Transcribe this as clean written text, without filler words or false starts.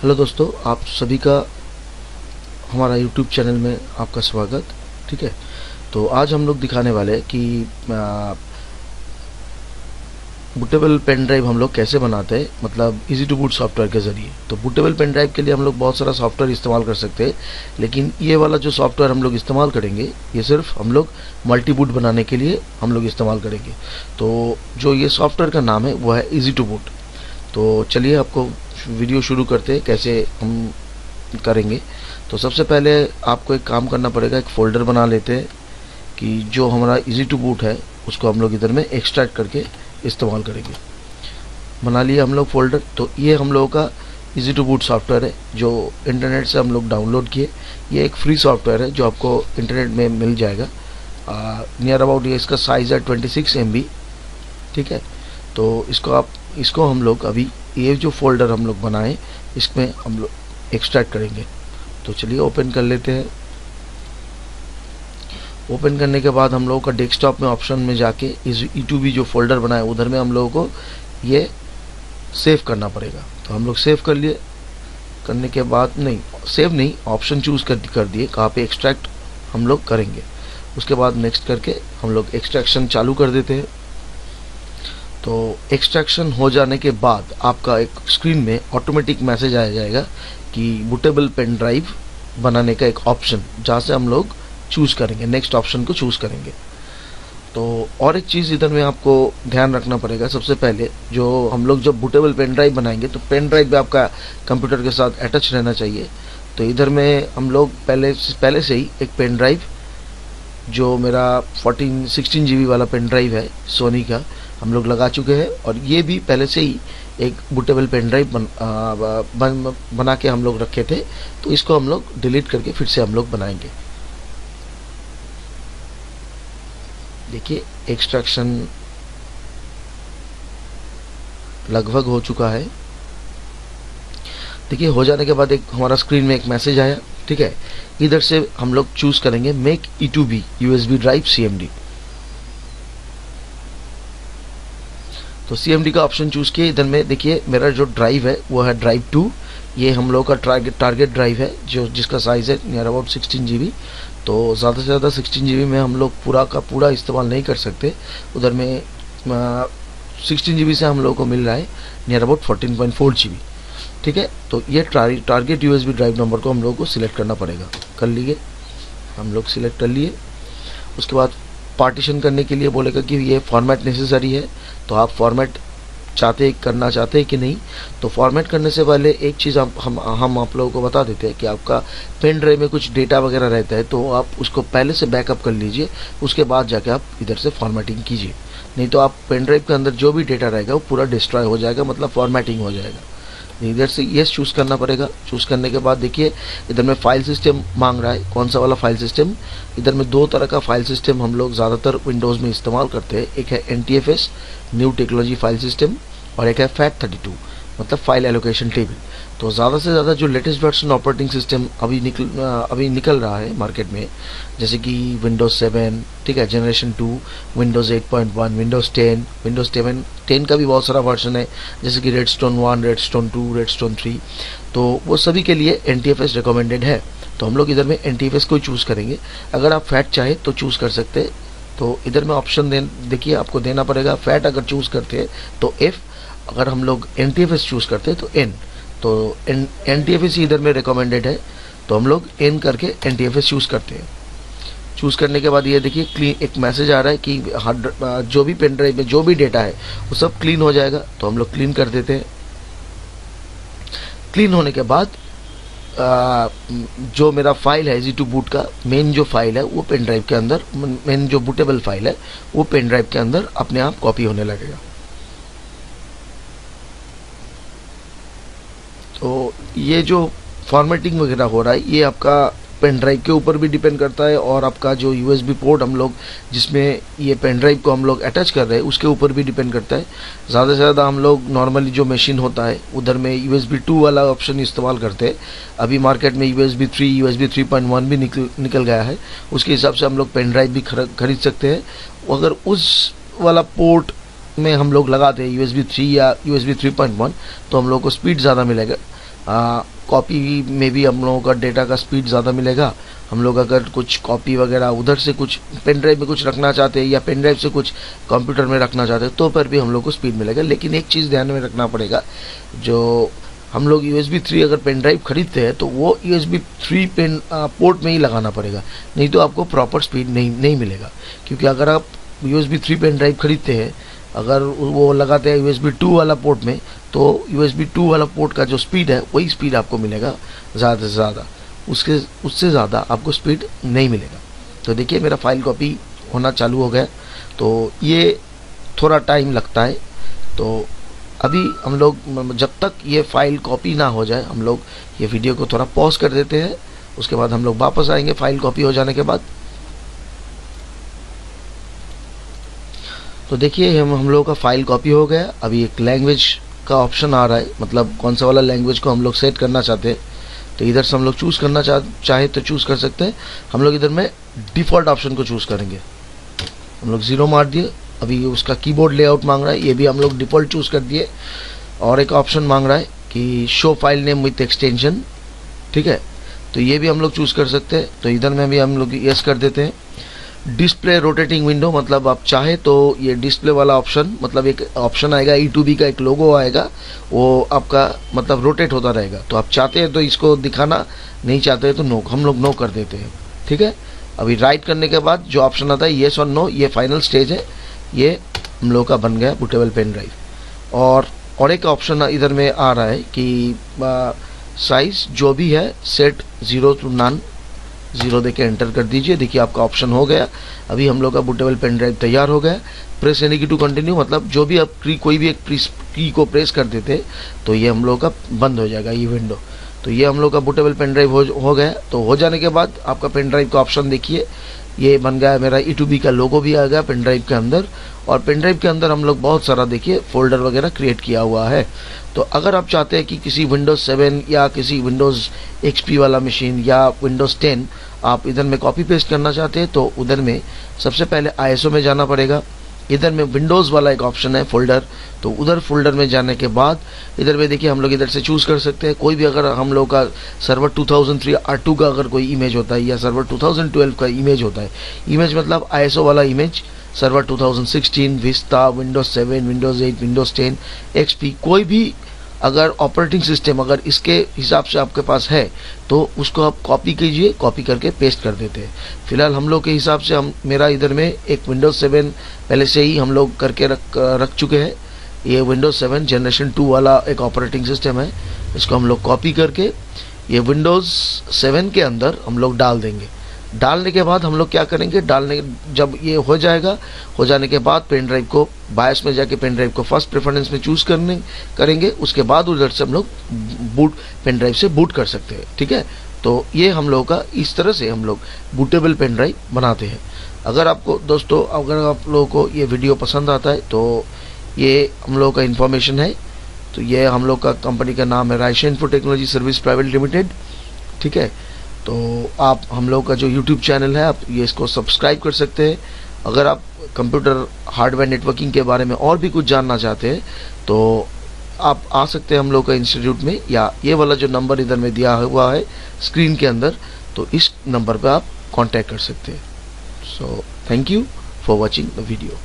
Hello दोस्तों, आप सभी का हमारा यूट्यूब चैनल में आपका स्वागत। ठीक है, तो आज हम लोग दिखाने वाले हैं कि बूटेबल पेन ड्राइव हम लोग कैसे बनाते हैं, मतलब इजी टू बूट सॉफ्टवेयर के ज़रिए। तो बूटेबल पेन ड्राइव के लिए हम लोग बहुत सारा सॉफ्टवेयर इस्तेमाल कर सकते हैं, लेकिन ये वाला जो सॉफ्टवेयर हम लोग इस्तेमाल करेंगे ये सिर्फ हम लोग मल्टी बूट बनाने के लिए हम लोग इस्तेमाल करेंगे। तो जो ये सॉफ्टवेयर का नाम है वो है इजी टू बूट। तो चलिए आपको वीडियो शुरू करते हैं कैसे हम करेंगे। तो सबसे पहले आपको एक काम करना पड़ेगा, एक फ़ोल्डर बना लेते हैं कि जो हमारा इजी टू बूट है उसको हम लोग इधर में एक्सट्रैक्ट करके इस्तेमाल करेंगे। बना लिया हम लोग फ़ोल्डर। तो ये हम लोगों का इजी टू बूट सॉफ्टवेयर है जो इंटरनेट से हम लोग डाउनलोड किए। ये एक फ्री सॉफ्टवेयर है जो आपको इंटरनेट में मिल जाएगा। नियर अबाउट ये इसका साइज़ है 26 MB। ठीक है, तो इसको हम लोग अभी ये जो फोल्डर हम लोग बनाए इसमें हम लोग एक्सट्रैक्ट करेंगे। तो चलिए ओपन कर लेते हैं। ओपन करने के बाद हम लोगों का डेस्कटॉप में ऑप्शन में जाके इस E2B जो फोल्डर बनाए उधर में हम लोगों को ये सेव करना पड़ेगा। तो हम लोग सेव कर लिए। करने के बाद सेव नहीं, ऑप्शन चूज़ कर दिए कहाँ पे एक्सट्रैक्ट हम लोग करेंगे। उसके बाद नेक्स्ट करके हम लोग एक्सट्रैक्शन चालू कर देते हैं। तो एक्सट्रैक्शन हो जाने के बाद आपका एक स्क्रीन में ऑटोमेटिक मैसेज आ जाएगा कि बूटेबल पेन ड्राइव बनाने का एक ऑप्शन, जहाँ से हम लोग चूज़ करेंगे, नेक्स्ट ऑप्शन को चूज़ करेंगे। तो और एक चीज़ इधर में आपको ध्यान रखना पड़ेगा। सबसे पहले जो हम लोग जब बूटेबल पेन ड्राइव बनाएंगे तो पेन ड्राइव भी आपका कंप्यूटर के साथ अटैच रहना चाहिए। तो इधर में हम लोग पहले से ही एक पेन ड्राइव, जो मेरा 16 GB वाला पेन ड्राइव है सोनी का, हम लोग लगा चुके हैं। और ये भी पहले से ही एक बूटेबल पेन ड्राइव बना के हम लोग रखे थे। तो इसको हम लोग डिलीट करके फिर से हम लोग बनाएंगे। देखिए एक्सट्रैक्शन लगभग हो चुका है। देखिए हो जाने के बाद एक हमारा स्क्रीन में एक मैसेज आया। ठीक है, इधर से हम लोग चूज करेंगे make E2B USB drive CMD। तो CMD का ऑप्शन चूज किए। इधर में देखिए मेरा जो ड्राइव है वो है ड्राइव 2। ये हम लोग का टारगेट ड्राइव है जो जिसका साइज है नियर अबाउट 16 GB। तो ज़्यादा से ज़्यादा 16 GB में हम लोग पूरा का पूरा इस्तेमाल नहीं कर सकते। उधर में 16 GB से हम लोग को मिल रहा है नियर अबाउट 14.4 GB। ठीक है, तो ये टारगेट USB ड्राइव नंबर को हम लोग को सिलेक्ट करना पड़ेगा। कर लिए, हम लोग सिलेक्ट कर लिए। उसके बाद पार्टीशन करने के लिए बोलेगा कि ये फॉर्मेट नेसेसरी है, तो आप फॉर्मेट करना चाहते हैं कि नहीं। तो फॉर्मेट करने से पहले एक चीज़ हम आप लोगों को बता देते हैं कि आपका पेन ड्राइव में कुछ डेटा वगैरह रहता है तो आप उसको पहले से बैकअप कर लीजिए, उसके बाद जाके आप इधर से फॉर्मेटिंग कीजिए। नहीं तो आप पेन ड्राइव के अंदर जो भी डेटा रहेगा वो पूरा डिस्ट्रॉय हो जाएगा, मतलब फॉर्मेटिंग हो जाएगा। इधर से येस चूज़ करना पड़ेगा। चूज़ करने के बाद देखिए इधर में फाइल सिस्टम मांग रहा है, कौन सा वाला फाइल सिस्टम। इधर में दो तरह का फाइल सिस्टम हम लोग ज़्यादातर विंडोज़ में इस्तेमाल करते हैं। एक है NTFS new technology file system, और एक है FAT32 मतलब फाइल एलोकेशन टेबल। तो ज़्यादा से ज़्यादा जो लेटेस्ट वर्जन ऑपरेटिंग सिस्टम अभी निकल रहा है मार्केट में, जैसे कि विंडोज़ 7, ठीक है, जनरेशन 2, विंडोज़ 8.1, विंडोज़ 10 का भी बहुत सारा वर्जन है, जैसे कि रेडस्टोन 1, रेडस्टोन 2, रेडस्टोन 3। तो वो सभी के लिए NTFS रिकमेंडेड है। तो हम लोग इधर में NTFS को चूज़ करेंगे। अगर आप फैट चाहे तो चूज़ कर सकते हैं। तो इधर में ऑप्शन देखिए आपको देना पड़ेगा। फैट अगर चूज़ करते हैं तो F, अगर हम लोग NTFS चूज़ करते हैं तो N। तो NTFS इधर में रिकमेंडेड है, तो हम लोग N करके NTFS चूज़ करते हैं। चूज़ करने के बाद ये देखिए क्लीन एक मैसेज आ रहा है कि जो भी पेन ड्राइव में जो भी डेटा है वो सब क्लीन हो जाएगा। तो हम लोग क्लीन कर देते हैं। क्लीन होने के बाद जो मेरा फाइल है इजी टू बूट का मेन जो फाइल है वो पेन ड्राइव के अंदर, मेन जो बूटेबल फाइल है वो पेन ड्राइव के अंदर अपने आप कॉपी होने लगेगा। तो ये जो फॉर्मेटिंग वगैरह हो रहा है ये आपका पेन ड्राइव के ऊपर भी डिपेंड करता है, और आपका जो USB पोर्ट हम लोग जिसमें ये पेन ड्राइव को हम लोग अटैच कर रहे हैं उसके ऊपर भी डिपेंड करता है। ज़्यादा से ज़्यादा हम लोग नॉर्मली जो मशीन होता है उधर में USB 2 वाला ऑप्शन इस्तेमाल करते हैं। अभी मार्केट में USB 3, USB 3.1 भी निकल गया है। उसके हिसाब से हम लोग पेन ड्राइव भी खरीद सकते हैं। अगर उस वाला पोर्ट में हम लोग लगाते हैं USB 3 या USB 3.1 तो हम लोग को स्पीड ज़्यादा मिलेगा। कॉपी में भी हम लोगों का डेटा का स्पीड ज़्यादा मिलेगा। हम लोग अगर कुछ कॉपी वगैरह उधर से कुछ पेन ड्राइव में कुछ रखना चाहते हैं या पेन ड्राइव से कुछ कंप्यूटर में रखना चाहते हैं तो पर भी हम लोग को स्पीड मिलेगा। लेकिन एक चीज़ ध्यान में रखना पड़ेगा, जो हम लोग USB 3 अगर पेन ड्राइव खरीदते हैं तो वो USB 3 पेन पोर्ट में ही लगाना पड़ेगा, नहीं तो आपको प्रॉपर स्पीड नहीं मिलेगा। क्योंकि अगर आप USB 3 पेन ड्राइव खरीदते हैं, अगर वो लगाते हैं USB 2 वाला पोर्ट में, तो USB 2 वाला पोर्ट का जो स्पीड है वही स्पीड आपको मिलेगा ज़्यादा से ज़्यादा, उससे ज़्यादा आपको स्पीड नहीं मिलेगा। तो देखिए मेरा फाइल कॉपी होना चालू हो गया, तो ये थोड़ा टाइम लगता है। तो अभी हम लोग जब तक ये फाइल कॉपी ना हो जाए, हम लोग ये वीडियो को थोड़ा पॉज कर देते हैं। उसके बाद हम लोग वापस आएंगे फाइल कॉपी हो जाने के बाद। तो देखिए हम लोगों का फाइल कॉपी हो गया। अभी एक लैंग्वेज का ऑप्शन आ रहा है, मतलब कौन सा वाला लैंग्वेज को हम लोग सेट करना चाहते हैं। तो इधर से हम लोग चूज़ करना चाहे तो चूज़ कर सकते हैं। हम लोग इधर में डिफ़ॉल्ट ऑप्शन को चूज़ करेंगे। हम लोग 0 मार दिए। अभी उसका कीबोर्ड लेआउट मांग रहा है, ये भी हम लोग डिफ़ॉल्ट चूज़ कर दिए। और एक ऑप्शन मांग रहा है कि show file name with extension, ठीक है, तो ये भी हम लोग चूज़ कर सकते हैं। तो इधर में भी हम लोग यस कर देते हैं। डिस्प्ले रोटेटिंग विंडो, मतलब आप चाहे तो ये डिस्प्ले वाला ऑप्शन, मतलब एक ऑप्शन आएगा E2B का एक लोगो आएगा, वो आपका मतलब रोटेट होता रहेगा। तो आप चाहते हैं तो इसको दिखाना, नहीं चाहते हैं तो नो, हम लोग नो कर देते हैं, ठीक है। अभी राइट करने के बाद जो ऑप्शन आता है येस और नो, ये फाइनल स्टेज है। ये हम लोग का बन गया बूटेबल पेन ड्राइव। और एक ऑप्शन इधर में आ रहा है कि साइज जो भी है सेट 0 to none, 0 देके एंटर कर दीजिए। देखिए आपका ऑप्शन हो गया। अभी हम लोग का बूटेबल पेन ड्राइव तैयार हो गया। प्रेस एनी की टू कंटिन्यू, मतलब जो भी आप कोई भी एक की को प्रेस कर देते तो ये हम लोग का बंद हो जाएगा ये विंडो। तो ये हम लोग का बूटेबल पेन ड्राइव हो गया। तो हो जाने के बाद आपका पेन ड्राइव का ऑप्शन देखिए, ये बन गया मेरा E2B का लोगो भी आ गया पेन ड्राइव के अंदर। और पेन ड्राइव के अंदर हम लोग बहुत सारा देखिए फोल्डर वगैरह क्रिएट किया हुआ है। तो अगर आप चाहते हैं कि किसी विंडोज़ 7 या किसी विंडोज़ XP वाला मशीन या विंडोज़ 10 आप इधर में कॉपी पेस्ट करना चाहते हैं, तो उधर में सबसे पहले ISO में जाना पड़ेगा। इधर में विंडोज़ वाला एक ऑप्शन है फोल्डर, तो उधर फोल्डर में जाने के बाद इधर में देखिए हम लोग इधर से चूज़ कर सकते हैं कोई भी। अगर हम लोग का सर्वर 2003 R2 का अगर कोई इमेज होता है या सर्वर 2012 का इमेज होता है, इमेज मतलब ISO वाला image, server 2016, vista, Windows 7, Windows 8, Windows 10, XP, कोई भी अगर ऑपरेटिंग सिस्टम अगर इसके हिसाब से आपके पास है तो उसको आप कॉपी कीजिए, कॉपी करके पेस्ट कर देते हैं। फिलहाल हम लोग के हिसाब से मेरा इधर में एक विंडोज़ 7 पहले से ही हम लोग करके रख चुके हैं। ये विंडोज़ 7 जनरेशन 2 वाला एक ऑपरेटिंग सिस्टम है। इसको हम लोग कॉपी करके ये विंडोज़ 7 के अंदर हम लोग डाल देंगे। डालने के बाद हम लोग क्या करेंगे, जब ये हो जाएगा, हो जाने के बाद पेन ड्राइव को बायस में जाके पेन ड्राइव को फर्स्ट प्रेफरेंस में चूज़ करेंगे। उसके बाद उधर से हम लोग पेन ड्राइव से बूट कर सकते हैं, ठीक है। तो ये हम लोग का इस तरह से हम लोग बूटेबल पेन ड्राइव बनाते हैं। अगर आपको दोस्तों, अगर आप लोगों को ये वीडियो पसंद आता है तो ये हम लोग का इन्फॉर्मेशन है। तो ये हम लोग का कंपनी का नाम है Raisha info technology service private limited, ठीक है। तो आप हम लोग का जो YouTube चैनल है आप ये इसको सब्सक्राइब कर सकते हैं। अगर आप कंप्यूटर हार्डवेयर नेटवर्किंग के बारे में और भी कुछ जानना चाहते हैं तो आप आ सकते हैं हम लोग का इंस्टीट्यूट में, या ये वाला जो नंबर इधर में दिया हुआ है स्क्रीन के अंदर, तो इस नंबर पर आप कांटेक्ट कर सकते हैं। So thank you for watching the video.